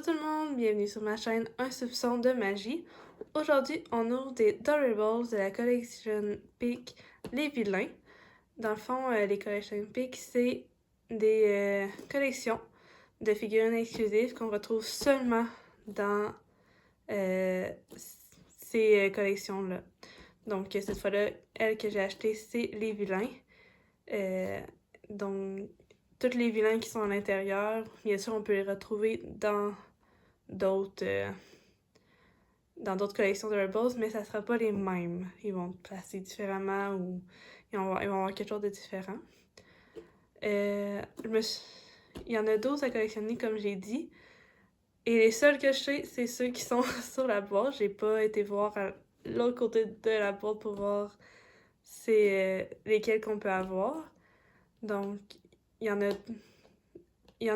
Bonjour tout le monde, bienvenue sur ma chaîne Un soupçon de magie. Aujourd'hui, on ouvre des Dorables de la collection Peak Les Vilains. Dans le fond, les collections Peak, c'est des collections de figurines exclusives qu'on retrouve seulement dans ces collections-là. Donc, cette fois-là, elle que j'ai achetée, c'est Les Vilains. Donc, tous les vilains qui sont à l'intérieur, bien sûr, on peut les retrouver dans d'autres collections de Rebels, mais ça sera pas les mêmes. Ils vont être placés différemment ou ils vont avoir quelque chose de différent. Il y en a 12 à collectionner, comme j'ai dit. Et les seuls que je sais, c'est ceux qui sont sur la boîte. J'ai pas été voir à l'autre côté de la boîte pour voir c'est lesquels qu'on peut avoir. Donc, il y en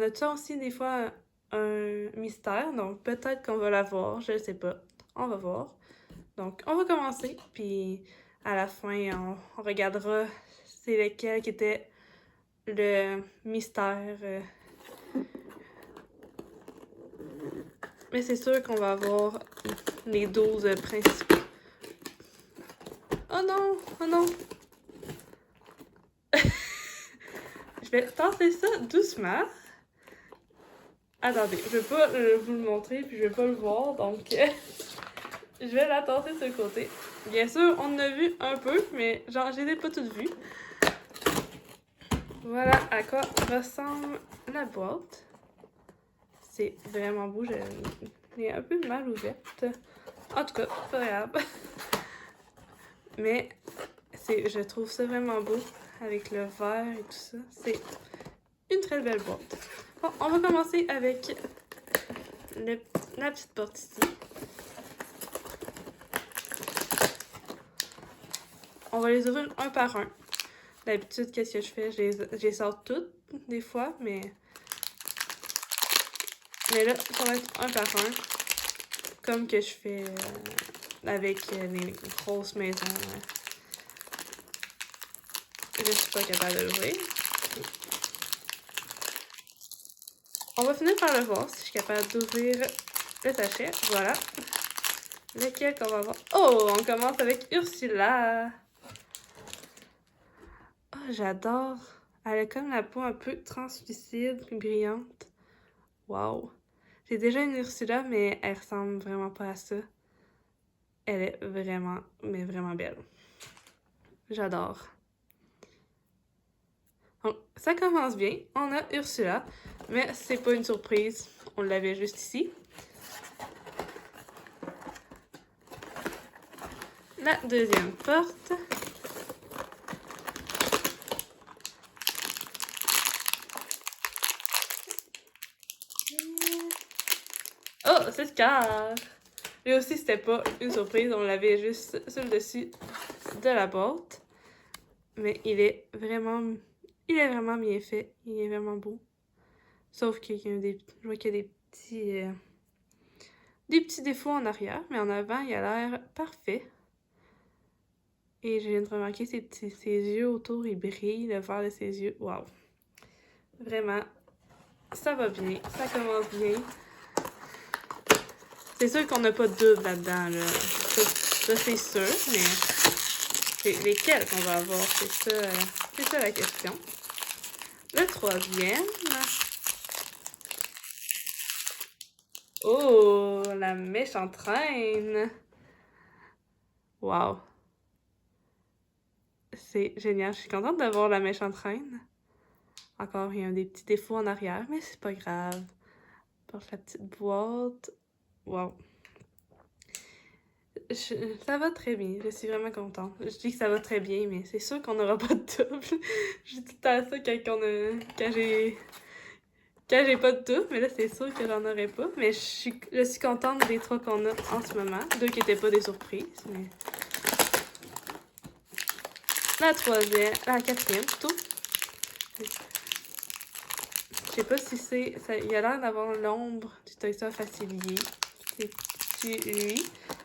a de ça aussi des fois un mystère, donc peut-être qu'on va l'avoir, je sais pas. On va voir. Donc, on va commencer, puis à la fin, on regardera c'est lequel qui était le mystère. Mais c'est sûr qu'on va avoir les 12 principaux. Oh non! Oh non! Je vais tenter ça doucement. Attendez, je vais pas vous le montrer, puis je vais pas le voir, donc je vais la tenter de ce côté. Bien sûr, on en a vu un peu, mais genre, je les ai pas toutes vues. Voilà à quoi ressemble la boîte. C'est vraiment beau, je l'ai un peu mal ouverte. En tout cas, pas grave. Mais je trouve ça vraiment beau avec le vert et tout ça. C'est une très belle boîte. Bon, on va commencer avec la petite porte ici. On va les ouvrir un par un. D'habitude, qu'est-ce que je fais? Je les sors toutes, des fois, mais là, ça va être un par un. Comme que je fais avec les grosses maisons. Je suis pas capable de l'ouvrir. On va finir par le voir si je suis capable d'ouvrir le sachet. Voilà. Lequel qu'on va voir? Oh, on commence avec Ursula. Oh, j'adore. Elle a comme la peau un peu translucide, brillante. Wow. J'ai déjà une Ursula, mais elle ressemble vraiment pas à ça. Elle est vraiment, mais vraiment belle. J'adore. Donc, ça commence bien. On a Ursula, mais c'est pas une surprise. On l'avait juste ici. La deuxième porte. Oh, c'est Scar! Lui aussi, c'était pas une surprise. On l'avait juste sur le dessus de la boîte. Mais il est vraiment bien fait. Il est vraiment beau. Sauf qu'il y a je vois qu'il y a des petits défauts en arrière, mais en avant, il a l'air parfait. Et je viens de remarquer ses yeux autour, ils brillent, le vert de ses yeux. Waouh! Vraiment, ça va bien, ça commence bien. C'est sûr qu'on n'a pas de double là-dedans, là. Ça c'est sûr, mais c'est lesquels qu'on va avoir, c'est ça la question. Le troisième. Oh, la méchante reine! Wow! C'est génial, je suis contente d'avoir la méchante reine. Encore, il y a des petits défauts en arrière, mais c'est pas grave. Porte la petite boîte. Wow! Ça va très bien, je suis vraiment contente. Je dis que ça va très bien, mais c'est sûr qu'on n'aura pas de double. Je dis tout à ça quand j'ai pas de double, mais là c'est sûr que j'en aurai pas. Mais je suis contente des trois qu'on a en ce moment. Deux qui étaient pas des surprises, mais... La quatrième plutôt. Je sais pas si il a l'air d'avoir l'ombre du docteur Facilier. C'est lui.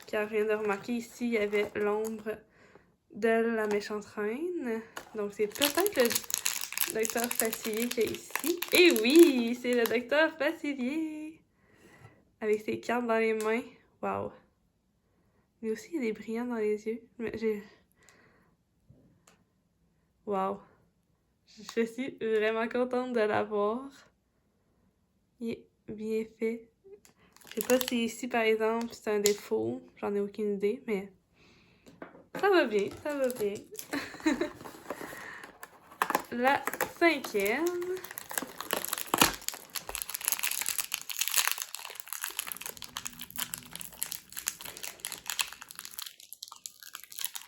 Puis je viens de remarquer ici, il y avait l'ombre de la méchante reine. Donc c'est peut-être le docteur Facilier qui est ici. Et oui, c'est le docteur Facilier. avec ses cartes dans les mains. Wow! Lui aussi, il a des brillants dans les yeux. Mais wow! Je suis vraiment contente de l'avoir. Il est bien fait. Je sais pas si ici, par exemple, c'est un défaut. J'en ai aucune idée, mais ça va bien, ça va bien. La 5e.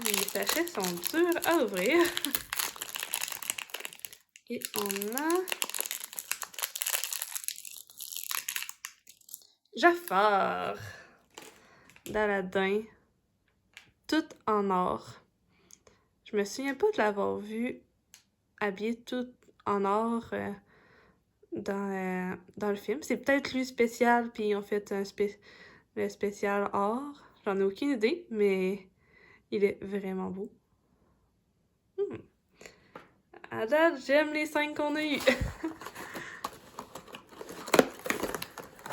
Les sachets sont durs à ouvrir. Et on a Jafar d'Aladin, tout en or. Je me souviens pas de l'avoir vu habillé tout en or dans le film. C'est peut-être lui spécial, puis ils ont fait le spécial or. J'en ai aucune idée, mais il est vraiment beau. À date, j'aime les 5 qu'on a eu.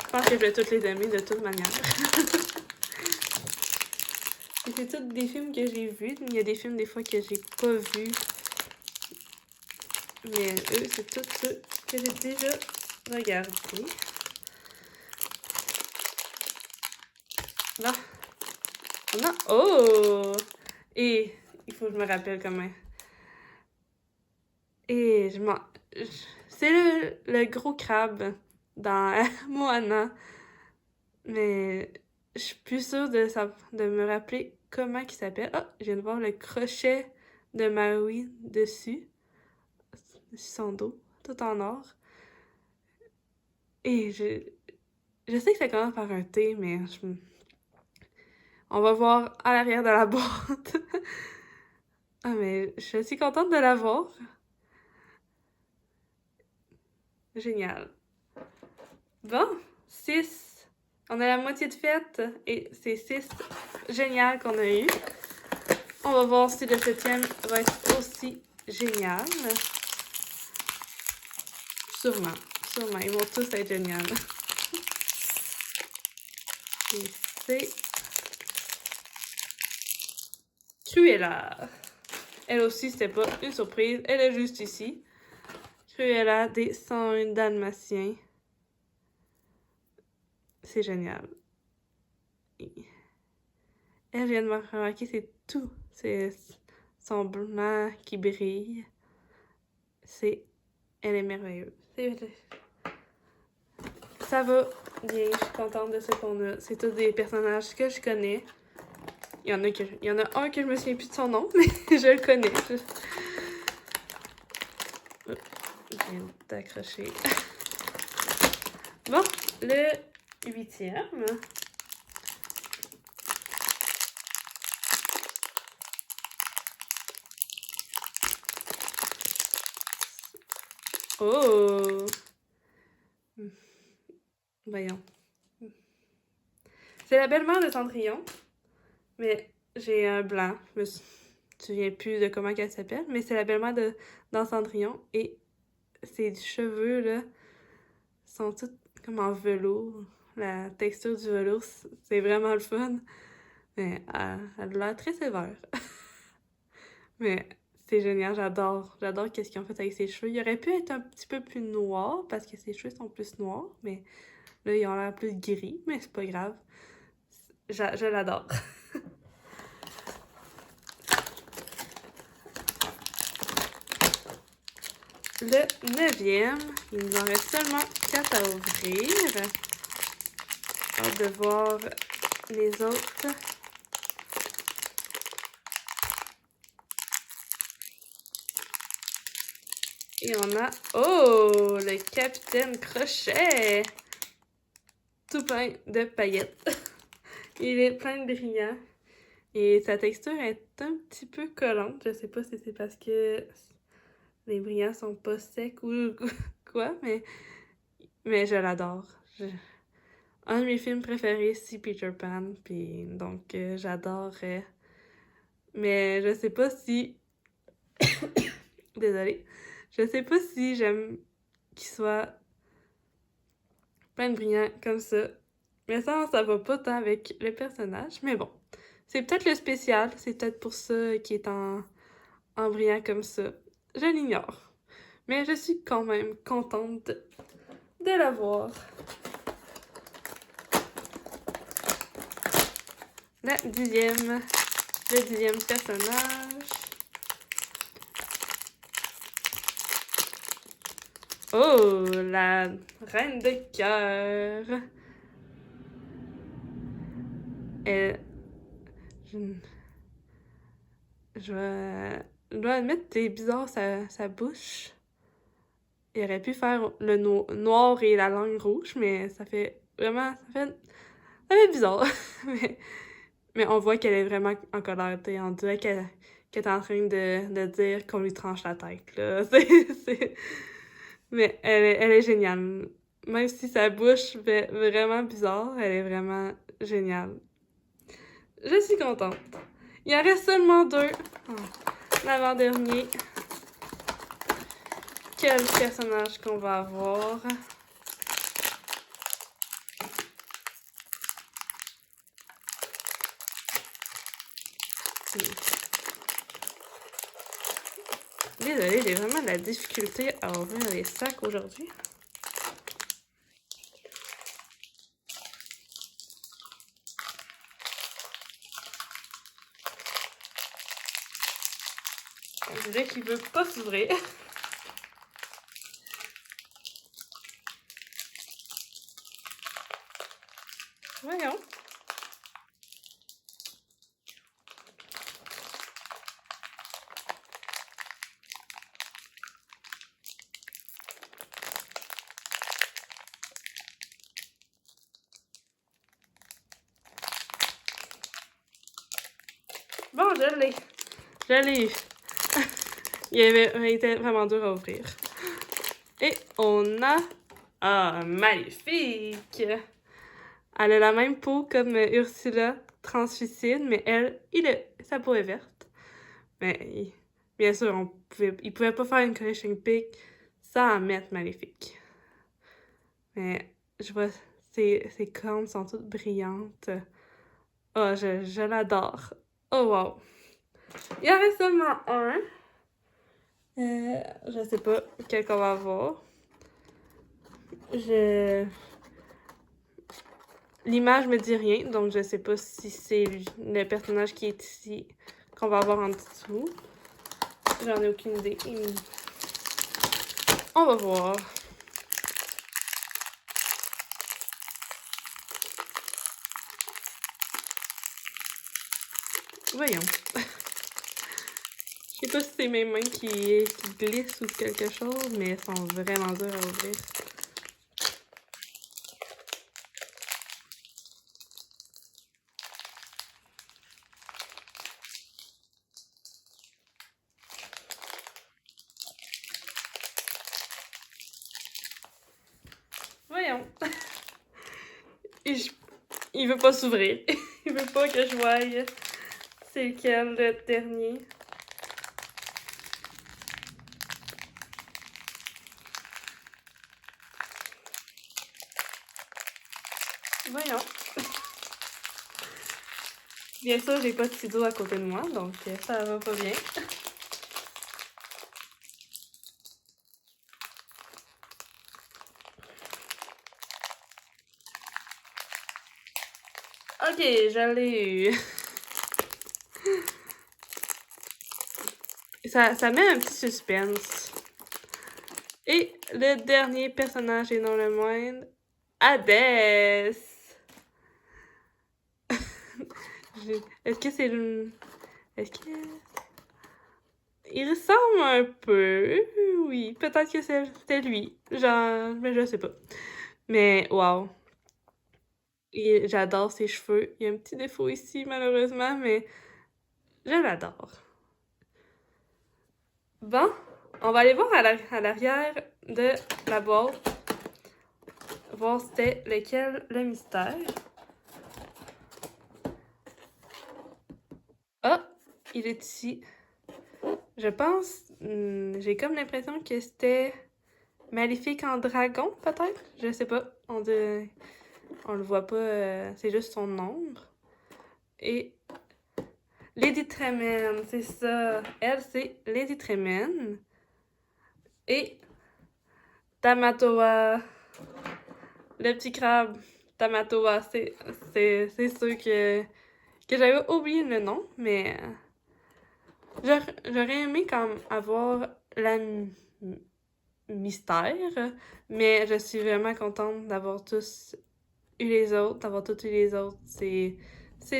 Je pense que je vais toutes les aimer de toute manière. C'est tous des films que j'ai vus. Il y a des films des fois que j'ai pas vus. Mais eux, c'est tous ceux que j'ai déjà regardés. Là, on a... Oh! Et il faut que je me rappelle comment. Et je m'en... C'est le gros crabe dans Moana. Mais je suis plus sûre de me rappeler comment il s'appelle. Ah, je viens de voir le crochet de Maui dessus. Sur son dos, tout en or. Et je sais que ça commence par un T, mais on va voir à l'arrière de la boîte. Ah, mais je suis contente de l'avoir. Génial. Bon, 6. On a la moitié de fête et c'est 6 génial qu'on a eu. On va voir si le 7e va être aussi génial. Sûrement, sûrement. Ils vont tous être géniaux. Et c'est Cruella. Elle aussi, c'était pas une surprise. Elle est juste ici. Cruella des 101 Dalmatiens. C'est génial. Elle vient de me remarquer, c'est tout. C'est son blanc qui brille. Elle est merveilleuse. Ça va bien, je suis contente de ce qu'on a. C'est tous des personnages que je connais. Il y en a un que je me souviens plus de son nom, mais je le connais. Je viens d'accrocher. Bon, le 8e. Oh! Voyons. C'est la belle-mère de Cendrillon, mais j'ai un blanc. Je me souviens plus de comment elle s'appelle, mais c'est la belle-mère dans Cendrillon et ses cheveux, là, sont tous comme en velours. La texture du velours, c'est vraiment le fun. Mais elle a l'air très sévère. Mais c'est génial, j'adore. J'adore qu'est-ce qu'ils ont fait avec ses cheveux. Il aurait pu être un petit peu plus noir parce que ses cheveux sont plus noirs, mais là, ils ont l'air plus gris, mais c'est pas grave. Je l'adore. Le 9e, il nous en reste seulement 4 à ouvrir. Hâte de voir les autres. Et on a... Oh! Le Capitaine Crochet! Tout plein de paillettes. Il est plein de brillants. Et sa texture est un petit peu collante. Je sais pas si c'est parce que les brillants sont pas secs ou quoi, mais je l'adore. Un de mes films préférés, c'est Peter Pan, puis donc j'adore. Mais je sais pas si... Désolée. Je sais pas si j'aime qu'il soit plein de brillants comme ça. Mais ça va pas tant avec le personnage. Mais bon, c'est peut-être le spécial. C'est peut-être pour ça qu'il est en brillant comme ça. Je l'ignore. Mais je suis quand même contente de l'avoir. Le dixième personnage. Oh, la reine de cœur. Elle... Je, je dois admettre, c'est bizarre sa bouche. Il aurait pu faire le noir et la langue rouge, mais ça fait vraiment... Ça fait bizarre. mais on voit qu'elle est vraiment en colère, t'sais. On dirait qu'elle est en train de dire qu'on lui tranche la tête, là. Mais elle est géniale. Même si sa bouche fait vraiment bizarre, elle est vraiment géniale. Je suis contente. Il en reste seulement deux. Oh, l'avant-dernier. Quel personnage qu'on va avoir? Désolée, j'ai vraiment de la difficulté à ouvrir les sacs aujourd'hui. On dirait qu'il veut pas s'ouvrir. Voyons. Bon, je l'ai. Je l'ai eu. Il était vraiment dur à ouvrir. Et on a... Ah, magnifique! Elle a la même peau comme Ursula, translucide, mais elle, sa peau est verte. Mais bien sûr, il pouvait pas faire une collection pic sans en mettre Maléfique. Mais je vois, ses cornes sont toutes brillantes. Oh, je l'adore. Oh, wow! Il y en reste seulement un. Je sais pas quel qu'on va avoir. L'image me dit rien, donc je sais pas si c'est le personnage qui est ici qu'on va avoir en dessous. J'en ai aucune idée. On va voir. Voyons. Je sais pas si c'est mes mains qui glissent ou quelque chose, mais elles sont vraiment dures à ouvrir. Voyons. Il veut pas s'ouvrir. Il veut pas que je voie c'est lequel le dernier. Voyons. Bien sûr, j'ai pas de ciseaux à côté de moi, donc ça va pas bien. Ok, je l'ai eu. Ça met un petit suspense. Et le dernier personnage et non le moindre, Hadès. Est-ce que c'est le... Est-ce que... Il ressemble un peu. Oui, peut-être que c'était lui. Genre, mais je sais pas. Mais wow. J'adore ses cheveux. Il y a un petit défaut ici, malheureusement, mais je l'adore. Bon, on va aller voir à l'arrière de la boîte. Voir c'était lequel le mystère. Ah, il est ici. Je pense, j'ai comme l'impression que c'était Maléfique en dragon, peut-être? Je sais pas. On dirait... On le voit pas, c'est juste son nombre. Et Lady Tremaine, c'est ça. Elle, c'est Lady Tremaine. Et Tamatoa, le petit crabe. Tamatoa, c'est sûr que j'avais oublié le nom, mais j'aurais aimé comme avoir la mystère, mais je suis vraiment contente d'avoir tous eu les autres, d'avoir toutes eu les autres. C'est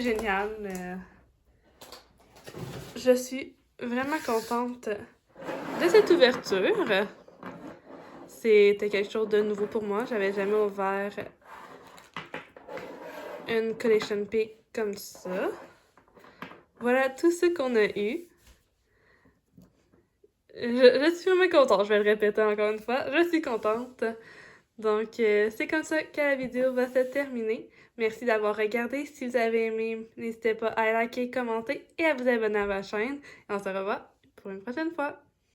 génial. Je suis vraiment contente de cette ouverture. C'était quelque chose de nouveau pour moi. J'avais jamais ouvert une collection pick comme ça. Voilà tout ce qu'on a eu. Je suis vraiment contente, je vais le répéter encore une fois. Je suis contente. Donc, c'est comme ça que la vidéo va se terminer. Merci d'avoir regardé. Si vous avez aimé, n'hésitez pas à liker, commenter et à vous abonner à ma chaîne. Et on se revoit pour une prochaine fois.